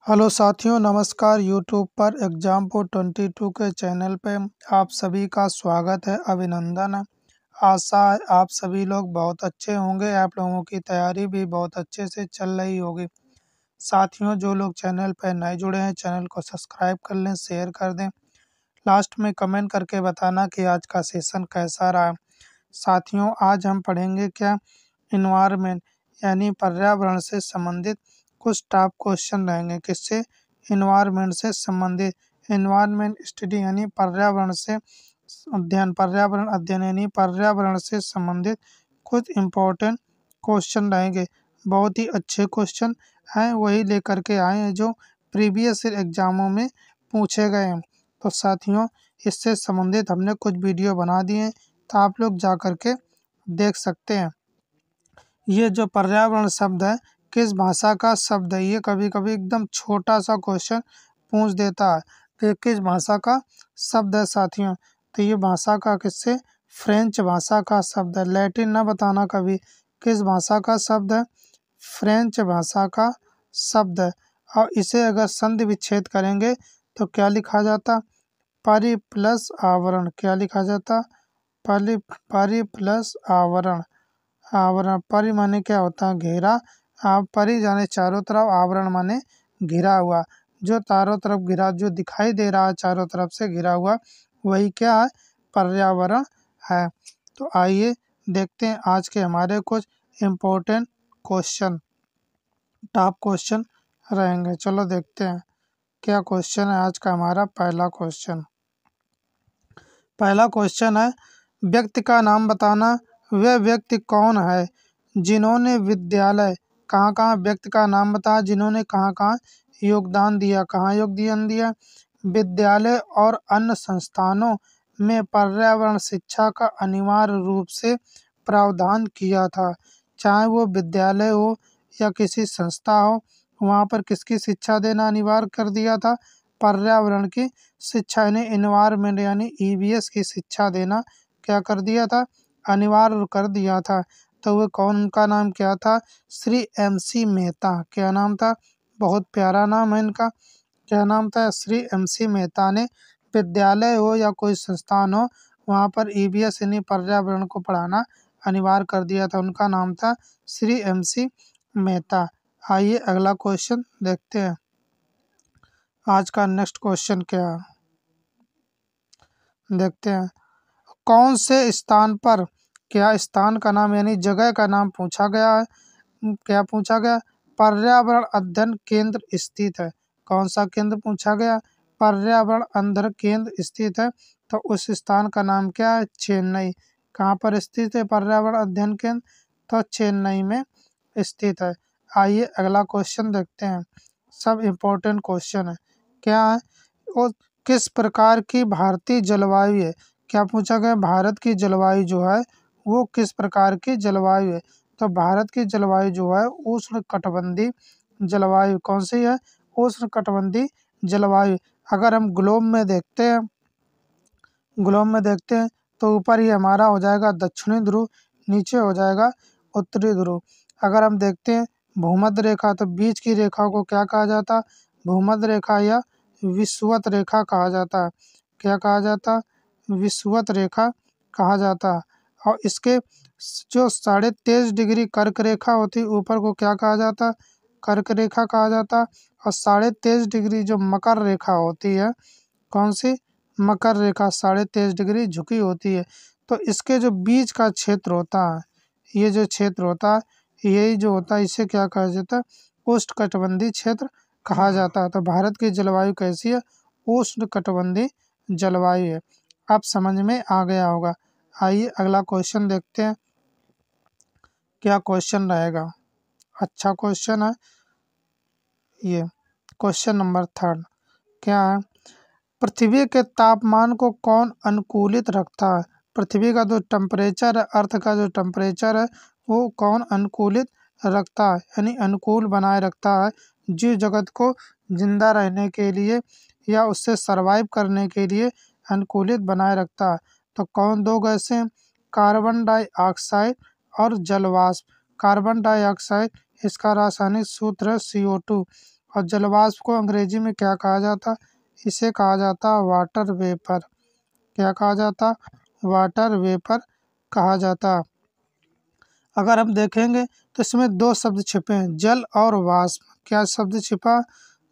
Hello साथियों, नमस्कार। YouTube पर एग्जाम्पो 22 के चैनल पे आप सभी का स्वागत है, अभिनंदन है। आशा है आप सभी लोग बहुत अच्छे होंगे। आप लोगों की तैयारी भी बहुत अच्छे से चल रही होगी। साथियों, जो लोग चैनल पर नए जुड़े हैं, चैनल को सब्सक्राइब कर लें, शेयर कर दें। लास्ट में कमेंट करके बताना कि आज का सेशन कैसा रहा। साथियों, आज हम पढ़ेंगे क्या, इन्वायरमेंट यानी पर्यावरण से संबंधित कुछ टॉप क्वेश्चन रहेंगे। किससे? इन्वायरमेंट से संबंधित। इन्वायरमेंट स्टडी यानी पर्यावरण से अध्ययन, पर्यावरण अध्ययन यानी पर्यावरण से संबंधित कुछ इम्पोर्टेंट क्वेश्चन रहेंगे। बहुत ही अच्छे क्वेश्चन हैं, वही लेकर के आए हैं जो प्रीवियस एग्जामों में पूछे गए हैं। तो साथियों, इससे संबंधित हमने कुछ वीडियो बना दिए हैं, तो आप लोग जा कर के देख सकते हैं। ये जो पर्यावरण शब्द है, किस भाषा का शब्द है? ये कभी कभी एकदम छोटा सा क्वेश्चन पूछ देता है। तो ये किस भाषा का शब्द है साथियों? तो ये भाषा का किससे? फ्रेंच भाषा का शब्द है। लैटिन ना बताना कभी। किस भाषा का शब्द है? फ्रेंच भाषा का शब्द है। और इसे अगर संधि विच्छेद करेंगे तो क्या लिखा जाता? परि प्लस आवरण। क्या लिखा जाता? परि प्लस आवरण। आवरण, परि माने क्या होता है? घेरा। परि जाने चारों तरफ, आवरण माने घिरा हुआ। जो चारों तरफ घिरा, जो दिखाई दे रहा है चारों तरफ से घिरा हुआ, वही क्या है? पर्यावरण है। तो आइए देखते हैं आज के हमारे कुछ इम्पोर्टेंट क्वेश्चन, टॉप क्वेश्चन रहेंगे। चलो देखते हैं क्या क्वेश्चन है आज का। हमारा पहला क्वेश्चन है, व्यक्ति का नाम बताना। वह व्यक्ति कौन है जिन्होंने विद्यालय, कहाँ कहाँ, व्यक्ति का नाम बताया जिन्होंने कहाँ कहाँ योगदान दिया। कहाँ योगदान दिया? विद्यालय और अन्य संस्थानों में पर्यावरण शिक्षा का अनिवार्य रूप से प्रावधान किया था। चाहे वो विद्यालय हो या किसी संस्था हो, वहाँ पर किसकी शिक्षा देना अनिवार्य कर दिया था? पर्यावरण की शिक्षा यानी इन्वायरमेंट यानी ईवीएस की शिक्षा देना क्या कर दिया था? अनिवार्य कर दिया था। तो वो कौन, उनका नाम क्या था? श्री MC मेहता। क्या नाम था? बहुत प्यारा नाम है इनका। क्या नाम था? श्री MC मेहता ने विद्यालय हो या कोई संस्थान हो, वहाँ पर ईवीएस यानी पर्यावरण को पढ़ाना अनिवार्य कर दिया था। उनका नाम था श्री MC मेहता। आइए अगला क्वेश्चन देखते हैं। आज का नेक्स्ट क्वेश्चन क्या है, देखते हैं। कौन से स्थान पर, क्या स्थान का नाम यानी जगह का नाम पूछा गया है? क्या पूछा गया? पर्यावरण अध्ययन केंद्र स्थित है। कौन सा केंद्र पूछा गया? पर्यावरण अध्ययन केंद्र स्थित है। तो उस स्थान का नाम क्या है? चेन्नई। कहाँ पर स्थित है पर्यावरण अध्ययन केंद्र? तो चेन्नई में स्थित है। आइए अगला क्वेश्चन देखते हैं। सब इम्पोर्टेंट क्वेश्चन है। क्या है? और किस प्रकार की भारतीय जलवायु है? क्या पूछा गया? भारत की जलवायु जो है वो किस प्रकार की जलवायु है? तो भारत की जलवायु जो है उष्ण कटिबंधीय जलवायु। कौन सी है? उष्ण कटिबंधीय जलवायु। अगर हम ग्लोब में देखते हैं, तो ऊपर ही हमारा हो जाएगा दक्षिणी ध्रुव, नीचे हो जाएगा उत्तरी ध्रुव। अगर हम देखते हैं भूमध्य रेखा, तो बीच की रेखा को क्या कहा जाता? भूमध्य रेखा या विषुवत रेखा कहा जाता है। क्या कहा जाता? विषुवत रेखा कहा जाता है। और इसके जो 23.5 डिग्री कर्क रेखा होती है ऊपर को क्या कहा जाता? कर्क रेखा कहा जाता। और 23.5 डिग्री जो मकर रेखा होती है, कौन सी? मकर रेखा 23.5 डिग्री झुकी होती है। तो इसके जो बीच का क्षेत्र होता है, ये जो क्षेत्र होता है, यही जो होता है, इसे क्या कहा जाता है? उष्णकटिबंधीय क्षेत्र कहा जाता है। तो भारत की जलवायु कैसी है? उष्णकटिबंधीय जलवायु है। अब समझ में आ गया होगा। आइए अगला क्वेश्चन देखते हैं क्या क्वेश्चन रहेगा। अच्छा क्वेश्चन है ये। क्वेश्चन नंबर 3 क्या है? पृथ्वी के तापमान को कौन अनुकूलित रखता है? पृथ्वी का जो टेम्परेचर है, अर्थ का जो टेम्परेचर है, वो कौन अनुकूलित रखता है यानी अनुकूल बनाए रखता है? जीव जगत को जिंदा रहने के लिए या उससे सरवाइव करने के लिए अनुकूलित बनाए रखता है। तो कौन दो गैसें हैं? कार्बन डाइऑक्साइड और जलवाष्प। कार्बन डाइऑक्साइड, इसका रासायनिक सूत्र है CO2, और जलवाष्प को अंग्रेजी में क्या कहा जाता? इसे कहा जाता वाटर वेपर। क्या कहा जाता? वाटर वेपर कहा जाता। अगर हम देखेंगे तो इसमें दो शब्द छिपे हैं, जल और वाष्प। क्या शब्द छिपा?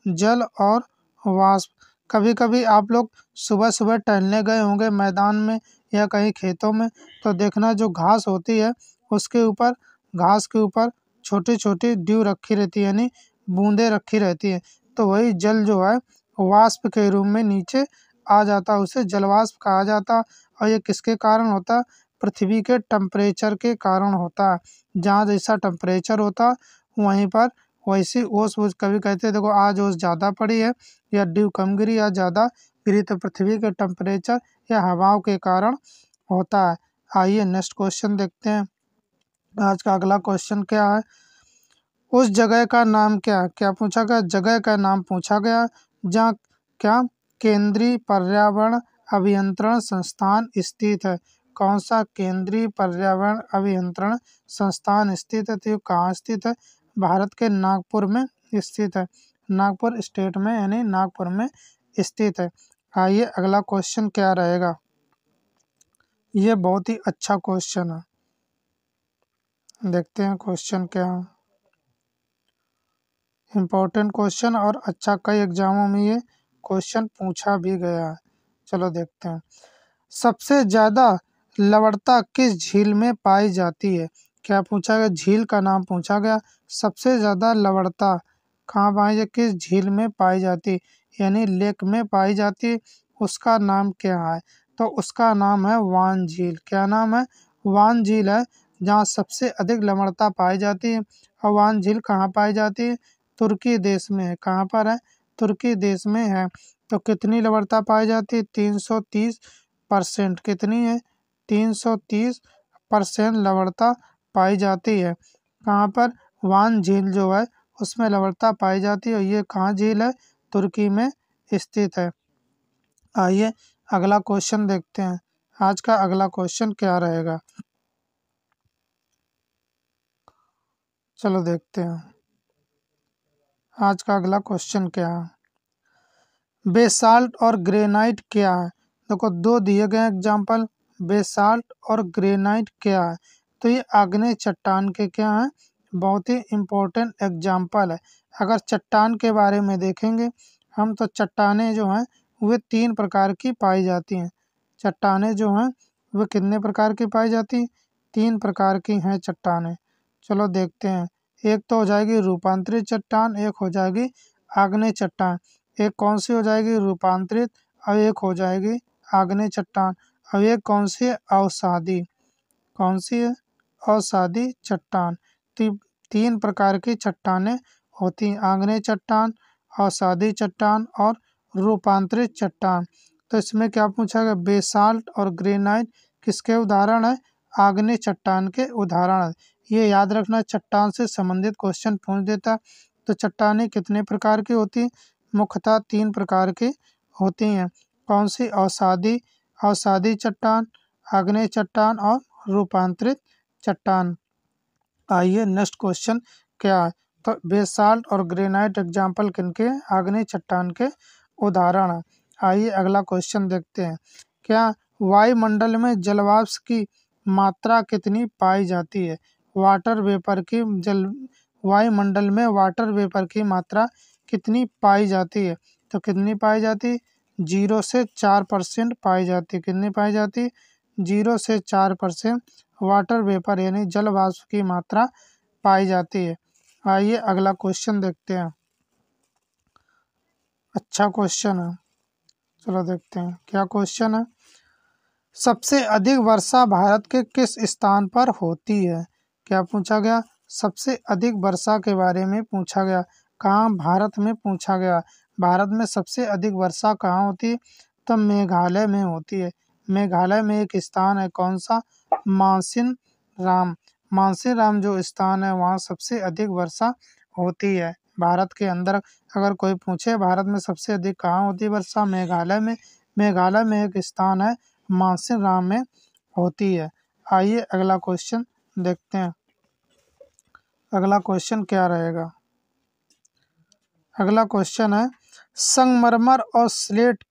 जल और वाष्प। कभी कभी आप लोग सुबह सुबह टहलने गए होंगे मैदान में या कहीं खेतों में, तो देखना जो घास होती है उसके ऊपर, घास के ऊपर छोटी छोटी ड्यू रखी रहती है, यानी बूंदें रखी रहती है। तो वही जल जो है वाष्प के रूप में नीचे आ जाता, उसे जलवाष्प कहा जाता। और ये किसके कारण होता? पृथ्वी के टेम्परेचर के कारण होता है। जहाँ जैसा टेम्परेचर होता वहीं पर वैसी ओस वोस, कभी कहते हैं देखो आज ओस ज़्यादा पड़ी है या ड्यू कम गिरी या ज़्यादा गिरी, तो पृथ्वी के टेम्परेचर या हवाओं के कारण होता है। आइए नेक्स्ट क्वेश्चन देखते हैं। आज का अगला क्वेश्चन क्या है? उस जगह का नाम क्या है? क्या पूछा गया? जगह का नाम पूछा गया जहाँ क्या केंद्रीय पर्यावरण अभियंत्रण संस्थान स्थित है। कौन सा केंद्रीय पर्यावरण अभियंत्रण संस्थान स्थित है? तो ये कहाँ स्थित है? भारत के नागपुर में स्थित है। नागपुर स्टेट में यानी नागपुर में स्थित है। आइए अगला क्वेश्चन क्या रहेगा? ये बहुत ही अच्छा क्वेश्चन है, देखते हैं क्वेश्चन क्या है। इम्पोर्टेंट क्वेश्चन और अच्छा, कई एग्जामों में ये क्वेश्चन पूछा भी गया है। चलो देखते हैं। सबसे ज्यादा लवणता किस झील में पाई जाती है? क्या पूछा गया? झील का नाम पूछा गया। सबसे ज्यादा लवणता कहाँ पाई जाती, किस झील में पाई जाती, यानी लेक में पाई जाती, उसका नाम क्या है? तो उसका नाम है वान झील। क्या नाम है? वान झील है जहाँ सबसे अधिक लवणता पाई जाती है। और वान झील कहाँ पाई जाती है? तुर्की देश में है। कहाँ पर है? तुर्की देश में है। तो कितनी लवणता पाई जाती है? 330%। कितनी है? 330% लवणता पाई जाती है। कहाँ पर? वान झील जो है उसमें लवणता पाई जाती है। और ये कहाँ झील है? तुर्की में स्थित है। आइए अगला क्वेश्चन देखते हैं। आज का अगला क्वेश्चन क्या रहेगा? चलो देखते हैं आज का अगला क्वेश्चन क्या है। बेसाल्ट और ग्रेनाइट क्या है? देखो दो दिए गए एग्जांपल, बेसाल्ट और ग्रेनाइट क्या है? तो ये आग्नेय चट्टान के क्या है? बहुत ही इम्पोर्टेंट एग्जांपल है। अगर चट्टान के बारे में देखेंगे हम, तो चट्टानें जो हैं वे तीन प्रकार की पाई जाती हैं। चट्टानें जो हैं वे कितने प्रकार की पाई जाती? तीन प्रकार की हैं चट्टानें। चलो देखते हैं। एक तो हो जाएगी रूपांतरित चट्टान, एक हो जाएगी आग्नेय चट्टान। एक कौन सी हो जाएगी? रूपांतरित। और एक हो जाएगी आग्नेय चट्टान। अब एक कौन सी है? अवसादी। कौन सी है? अवसादी चट्टान। तीन प्रकार की चट्टानें होती हैं, आग्नेय चट्टान, अवसादी चट्टान और रूपांतरित चट्टान। तो इसमें क्या पूछा गया? बेसाल्ट और ग्रेनाइट किसके उदाहरण है? आग्नेय चट्टान के उदाहरण है। ये याद रखना, चट्टान से संबंधित क्वेश्चन पूछ देता। तो चट्टानें कितने प्रकार की होती हैं? मुख्यतः तीन प्रकार की होती हैं। कौन सी? अवसादी, अवसादी चट्टान, आग्नेय चट्टान और रूपांतरित चट्टान। आइए नेक्स्ट क्वेश्चन क्या है? तो बेसाल्ट और ग्रेनाइट एग्जाम्पल किनके? आग्नेय चट्टान के उदाहरण है। आइए अगला क्वेश्चन देखते हैं। क्या वायुमंडल में जलवाष्प की मात्रा कितनी पाई जाती है? वाटर वेपर की जल वायुमंडल में वाटर वेपर की मात्रा कितनी पाई जाती है? तो कितनी पाई जाती? 0 से 4% पाई जाती। कितनी पाई जाती? 0 से 4% वाटर वेपर यानी जल वाष्प की मात्रा पाई जाती है। आइए अगला क्वेश्चन देखते हैं। अच्छा क्वेश्चन है, चलो देखते हैं क्या क्वेश्चन है। सबसे अधिक वर्षा भारत के किस स्थान पर होती है? क्या पूछा गया? सबसे अधिक वर्षा के बारे में पूछा गया। कहाँ? भारत में पूछा गया। भारत में सबसे अधिक वर्षा कहाँ होती है? तो मेघालय में होती है। मेघालय में एक स्थान है, कौन सा? मानसिन राम। मानसिन राम जो स्थान है वहाँ सबसे अधिक वर्षा होती है। भारत के अंदर अगर कोई पूछे भारत में सबसे अधिक कहाँ होती है वर्षा? मेघालय में। मेघालय में एक स्थान है मानसिन राम में होती है। आइए अगला क्वेश्चन देखते हैं। अगला क्वेश्चन क्या रहेगा? अगला क्वेश्चन है संगमरमर और स्लेट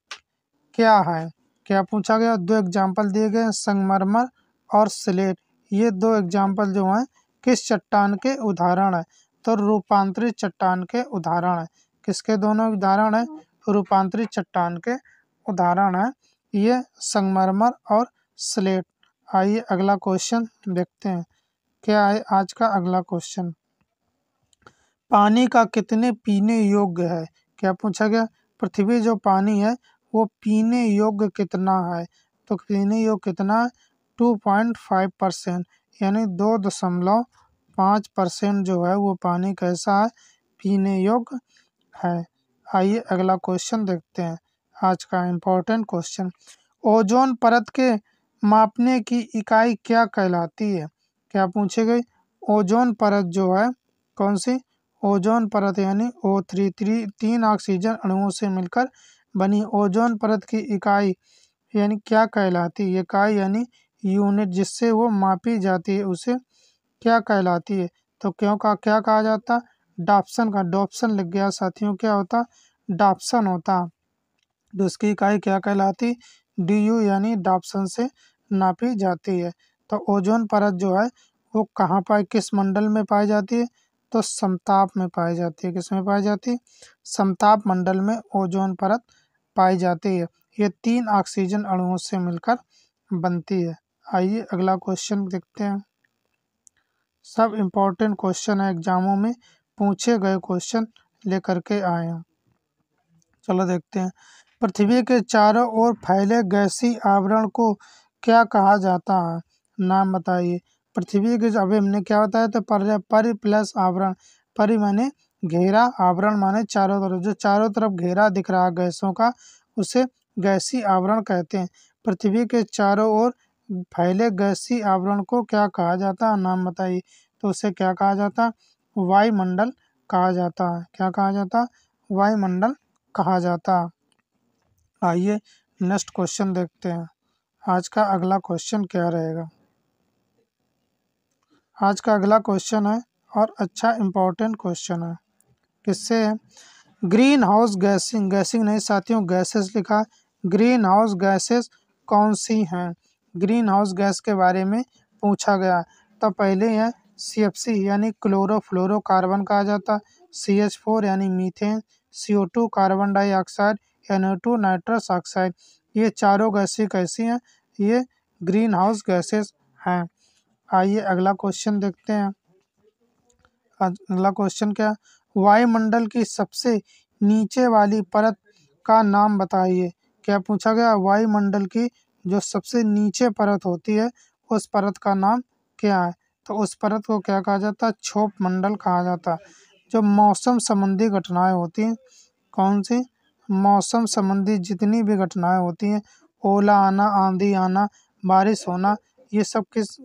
क्या है। क्या पूछा गया, दो एग्जाम्पल दिए गए हैं संगमरमर और स्लेट। ये दो एग्जाम्पल जो हैं किस चट्टान के उदाहरण है, तो रूपांतरित चट्टान के उदाहरण है। किसके दोनों उदाहरण है, रूपांतरित चट्टान के उदाहरण है ये संगमरमर और स्लेट। आइए अगला क्वेश्चन देखते हैं। क्या है आज का अगला क्वेश्चन, पानी का कितने पीने योग्य है। क्या पूछा गया, पृथ्वी जो पानी है वो पीने योग्य कितना है, तो पीने योग्य कितना है 2.5%, यानी 2.5% जो है वो पानी कैसा है, पीने योग्य है। आइए अगला क्वेश्चन देखते हैं आज का इम्पोर्टेंट क्वेश्चन, ओजोन परत के मापने की इकाई क्या कहलाती है। क्या पूछे गई, ओजोन परत जो है कौन सी, ओजोन परत यानी O3 तीन ऑक्सीजन अणुओं से मिलकर बनी ओजोन परत की इकाई यानी क्या कहलाती है, इकाई यानी यूनिट जिससे वो मापी जाती है उसे क्या कहलाती है, तो क्यों का क्या कहा जाता, डाप्सन का, डॉप्सन लग गया साथियों, क्या होता डाप्सन होता। तो इसकी इकाई क्या कहलाती, DU यानी डाप्सन से नापी जाती है। तो ओजोन परत जो है वो कहाँ पाई, किस मंडल में पाई जाती है, तो समताप में पाई जाती है। किस में पाई जाती है, समताप मंडल में ओजोन परत पाई जाती है। ये तीन ऑक्सीजन अणुओं से मिलकर बनती है। आइए अगला क्वेश्चन देखते हैं। सब इम्पोर्टेंट क्वेश्चन है, एग्जामों में पूछे गए क्वेश्चन लेकर के आए हैं। चलो देखते हैं, पृथ्वी के चारों ओर फैले गैसीय आवरण को क्या कहा जाता है, नाम बताइए। पृथ्वी के, अभी हमने क्या बताया था, परि प्लस आवरण, परि माने घेरा, आवरण माने चारों तरफ, जो चारों तरफ घेरा दिख रहा है गैसों का उसे गैसीय आवरण कहते हैं। पृथ्वी के चारों ओर फैले गैसीय आवरण को क्या कहा जाता है, नाम बताइए। तो उसे क्या कहा जाता है, वायुमंडल कहा जाता है। क्या कहा जाता है, वायुमंडल कहा जाता। आइए नेक्स्ट क्वेश्चन देखते हैं। आज का अगला क्वेश्चन क्या रहेगा, आज का अगला क्वेश्चन है और अच्छा इम्पोर्टेंट क्वेश्चन है। किससे है, ग्रीन हाउस गैसिंग, गैसिंग नहीं साथियों गैसेस लिखा, ग्रीन हाउस गैसेस कौन सी हैं, ग्रीन हाउस गैस के बारे में पूछा गया। तो पहले है CFC यानी क्लोरोफ्लोरोकार्बन कहा जाता, CH4 यानी methane, CO2 carbon dioxide, NO2 nitrous oxide. ये चारों गैसें कैसी हैं, ये ग्रीन हाउस गैसेस हैं। आइए अगला क्वेश्चन देखते हैं। अगला क्वेश्चन क्या, वायुमंडल की सबसे नीचे वाली परत का नाम बताइए। क्या पूछा गया, वायुमंडल की जो सबसे नीचे परत होती है उस परत का नाम क्या है, तो उस परत को क्या कहा जाता है, क्षोभ मंडल कहा जाता है। जो मौसम संबंधी घटनाएं होती हैं, कौन सी, मौसम संबंधी जितनी भी घटनाएं होती हैं, ओला आना, आंधी आना, बारिश होना, ये सब किस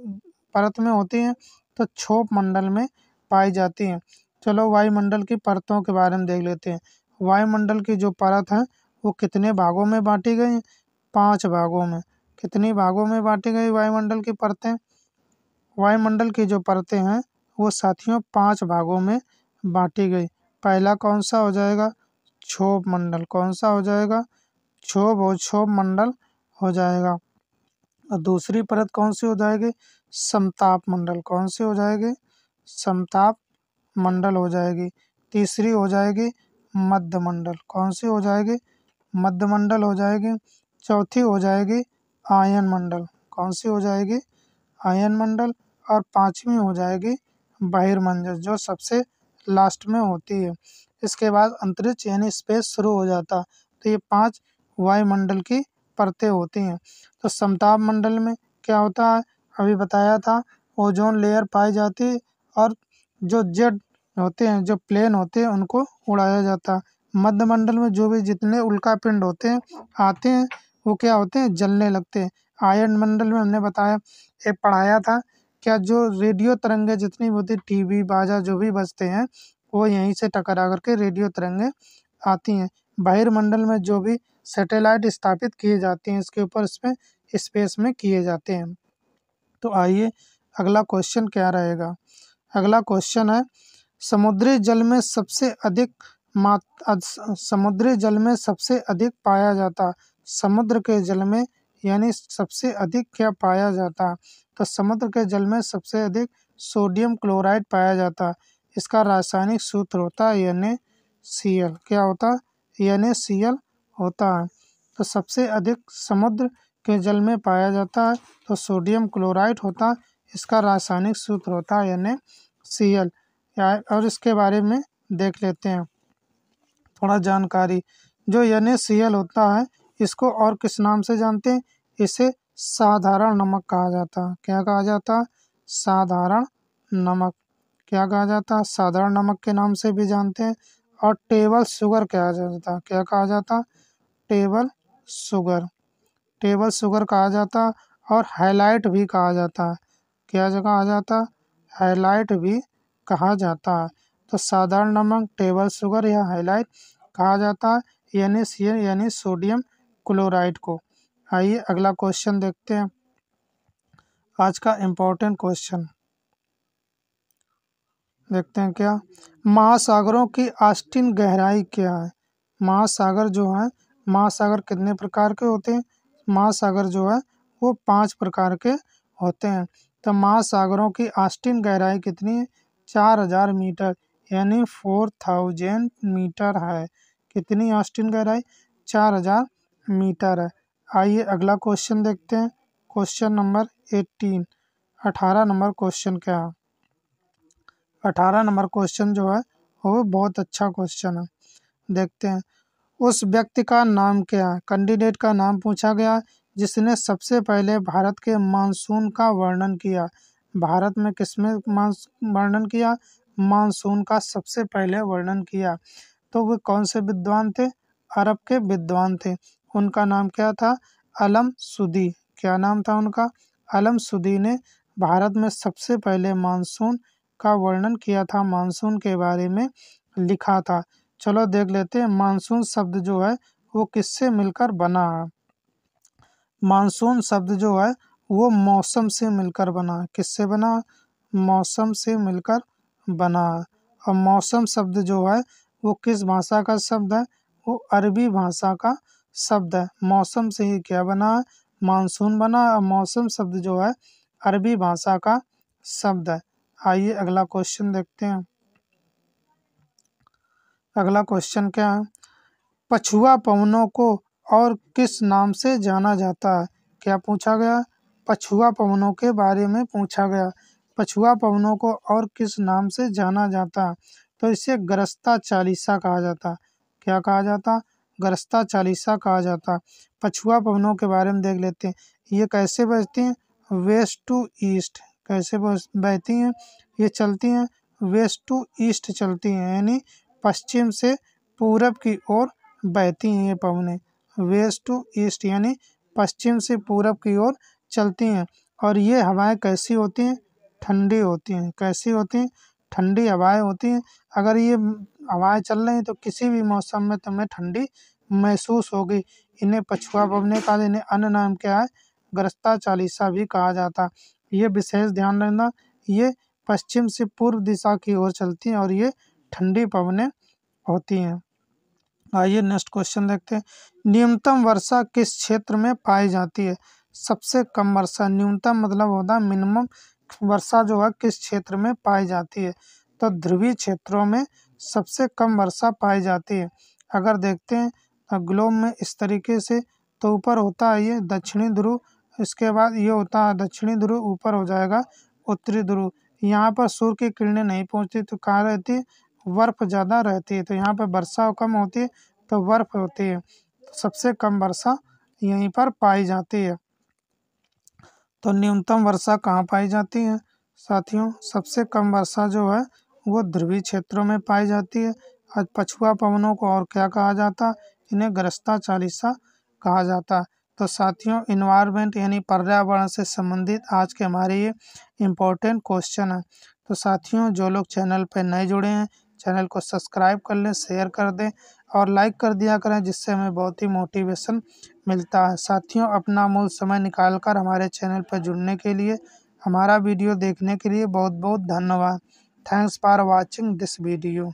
परत में होती हैं, तो क्षोभ मंडल में पाई जाती हैं। चलो वायुमंडल की परतों के बारे में देख लेते हैं। वायुमंडल की जो परत है वो कितने भागों में बांटी गई, 5 भागों में। कितनी भागों में बांटी गई वायुमंडल की परतें, वायुमंडल की जो परतें हैं वो साथियों 5 भागों में बांटी गई। पहला कौन सा हो जाएगा, क्षोभ मंडल, कौन सा हो जाएगा, क्षोभ मंडल हो जाएगा। और दूसरी परत कौन सी हो जाएगी, समताप मंडल, कौन सी हो जाएगी, समताप मंडल हो जाएगी। तीसरी हो जाएगी मध्य मंडल, कौन सी हो जाएगी, मध्य मंडल हो जाएगी। चौथी हो जाएगी आयन मंडल, कौन सी हो जाएगी, आयन मंडल। और पांचवी हो जाएगी बहिर्मंडल जो सबसे लास्ट में होती है। इसके बाद अंतरिक्ष यानी स्पेस शुरू हो जाता। तो ये 5 वायुमंडल की परतें होती हैं। तो समताप मंडल में क्या होता है, अभी बताया था, ओजोन लेयर पाई जाती है और जो जेट होते हैं, जो प्लेन होते हैं उनको उड़ाया जाता है। मध्य मंडल में जो भी जितने उल्का पिंड होते हैं आते हैं वो क्या होते हैं, जलने लगते हैं। आयन मंडल में हमने बताया, एक पढ़ाया था, क्या जो रेडियो तरंगे जितनी भी होती, टीवी बाजा जो भी बजते हैं वो यहीं से टकरा करके रेडियो तरंगे आती हैं। बहिर्मंडल में जो भी सैटेलाइट स्थापित किए जाते हैं इसके ऊपर, इसमें स्पेस में किए जाते हैं। तो आइए अगला क्वेश्चन क्या रहेगा, अगला क्वेश्चन है, समुद्री जल में सबसे अधिक समुद्री जल में सबसे अधिक पाया जाता। समुद्र के जल में यानी सबसे अधिक क्या पाया जाता? तो समुद्र के जल में सबसे अधिक सोडियम क्लोराइड पाया जाता। इसका रासायनिक सूत्र होता है NaCl। क्या होता है? NaCl होता है। तो सबसे अधिक समुद्र के जल में पाया जाता है तो सोडियम क्लोराइड होता है। इसका रासायनिक सूत्र होता है NaCl। और इसके बारे में देख लेते हैं थोड़ा जानकारी। जो NaCl होता है इसको और किस नाम से जानते हैं? इसे साधारण नमक कहा जाता है। क्या कहा जाता है? साधारण नमक। क्या कहा जाता है? साधारण नमक के नाम से भी जानते हैं। और टेबल शुगर कहा जाता है। क्या कहा जाता? Table sugar. टेबल शुगर कहा जाता और हाइलाइट भी कहा जाता है। क्या कहा जाता? हाइलाइट भी कहा जाता है। तो साधारण नमक, टेबल शुगर या हाइलाइट कहा जाता है NaCl यानी सोडियम क्लोराइड को। आइए अगला क्वेश्चन देखते हैं। आज का इम्पोर्टेंट क्वेश्चन देखते हैं क्या। महासागरों की आस्तीन गहराई क्या है? महासागर जो है, महासागर कितने प्रकार के होते हैं? महासागर जो है वो 5 प्रकार के होते हैं। तो महासागरों की आस्तीन गहराई कितनी है? 4000 मीटर यानी 4000 मीटर है। कितनी आस्तीन गहराई? 4000 मीटर है। आइए अगला क्वेश्चन देखते हैं। Question number 18। 18 नंबर क्वेश्चन क्या है? 18 नंबर क्वेश्चन जो है वो बहुत अच्छा क्वेश्चन है। देखते हैं। उस व्यक्ति का नाम क्या है? कैंडिडेट का नाम पूछा गया जिसने सबसे पहले भारत के मानसून का वर्णन किया। भारत में किसमें वर्णन किया? मानसून का सबसे पहले वर्णन किया। तो वे कौन से विद्वान थे? अरब के विद्वान थे। उनका नाम क्या था? अलम सुदी। क्या नाम था उनका? अलम सुदी ने भारत में सबसे पहले मानसून का वर्णन किया था, मानसून के बारे में लिखा था। चलो देख लेते हैं मानसून शब्द जो है वो किससे मिलकर बना है। मानसून शब्द जो है वो मौसम से मिलकर बना है। किससे बना? मौसम से मिलकर बना है। और मौसम शब्द जो है वो किस भाषा का शब्द है? वो अरबी भाषा का शब्द है। मौसम से ही क्या बना है? मानसून बना। और मौसम शब्द जो है अरबी भाषा का शब्द है। आइए अगला क्वेश्चन देखते हैं। अगला क्वेश्चन क्या है? पछुआ पवनों को और किस नाम से जाना जाता है? क्या पूछा गया? पछुआ पवनों के बारे में पूछा गया। पछुआ पवनों को और किस नाम से जाना जाता है? तो इसे गरस्ता चालीसा कहा जाता। क्या कहा जाता? गरस्ता चालीसा कहा जाता। पछुआ पवनों के बारे में देख लेते हैं। ये कैसे बहती हैं? West to east. कैसे बहती हैं? ये चलती हैं वेस्ट टू ईस्ट चलती हैं यानी पश्चिम से पूरब की ओर बहती हैं। ये पवनें वेस्ट टू ईस्ट यानी पश्चिम से पूरब की ओर चलती हैं। और ये हवाएं कैसी होती हैं? ठंडी होती हैं। कैसी होती हैं? ठंडी हवाएं होती हैं। अगर ये हवाएं चल रही हैं तो किसी भी मौसम में तुम्हें ठंडी महसूस होगी। इन्हें पछुआ पवनें कहा जाता है। इन्हें अन्य नाम क्या है? गरस्ता चालीसा भी कहा जाता। ये विशेष ध्यान रखना, ये पश्चिम से पूर्व दिशा की ओर चलती हैं और ये ठंडी पवनें होती हैं। आइए नेक्स्ट क्वेश्चन देखते हैं। न्यूनतम वर्षा किस क्षेत्र में पाई जाती है? सबसे कम वर्षा, न्यूनतम मतलब होता है मिनिमम, वर्षा जो है किस क्षेत्र में पाई जाती है? तो ध्रुवीय क्षेत्रों में सबसे कम वर्षा पाई जाती है। अगर देखते हैं ग्लोब में इस तरीके से, तो ऊपर होता है ये दक्षिणी ध्रुव, इसके बाद ये होता है दक्षिणी ध्रुव, ऊपर हो जाएगा उत्तरी ध्रुव। यहाँ पर सूर्य की किरणें नहीं पहुँचती तो कहाँ रहती है? बर्फ ज़्यादा रहती है। तो यहाँ पर वर्षा कम होती है तो बर्फ होती है। तो सबसे कम वर्षा यहीं पर पाई जाती है। तो न्यूनतम वर्षा कहाँ पाई जाती है साथियों? सबसे कम वर्षा जो है वो ध्रुवीय क्षेत्रों में पाई जाती है। आज पछुआ पवनों को और क्या कहा जाता? इन्हें गरस्ता चालीसा कहा जाता। तो साथियों इन्वायरमेंट यानी पर्यावरण से संबंधित आज के हमारे ये इम्पोर्टेंट क्वेश्चन है। तो साथियों जो लोग चैनल पर नए जुड़े हैं चैनल को सब्सक्राइब कर लें, शेयर कर दें और लाइक कर दिया करें, जिससे हमें बहुत ही मोटिवेशन मिलता है। साथियों अपना मूल समय निकाल कर हमारे चैनल पर जुड़ने के लिए, हमारा वीडियो देखने के लिए बहुत बहुत धन्यवाद। Thanks for watching this video.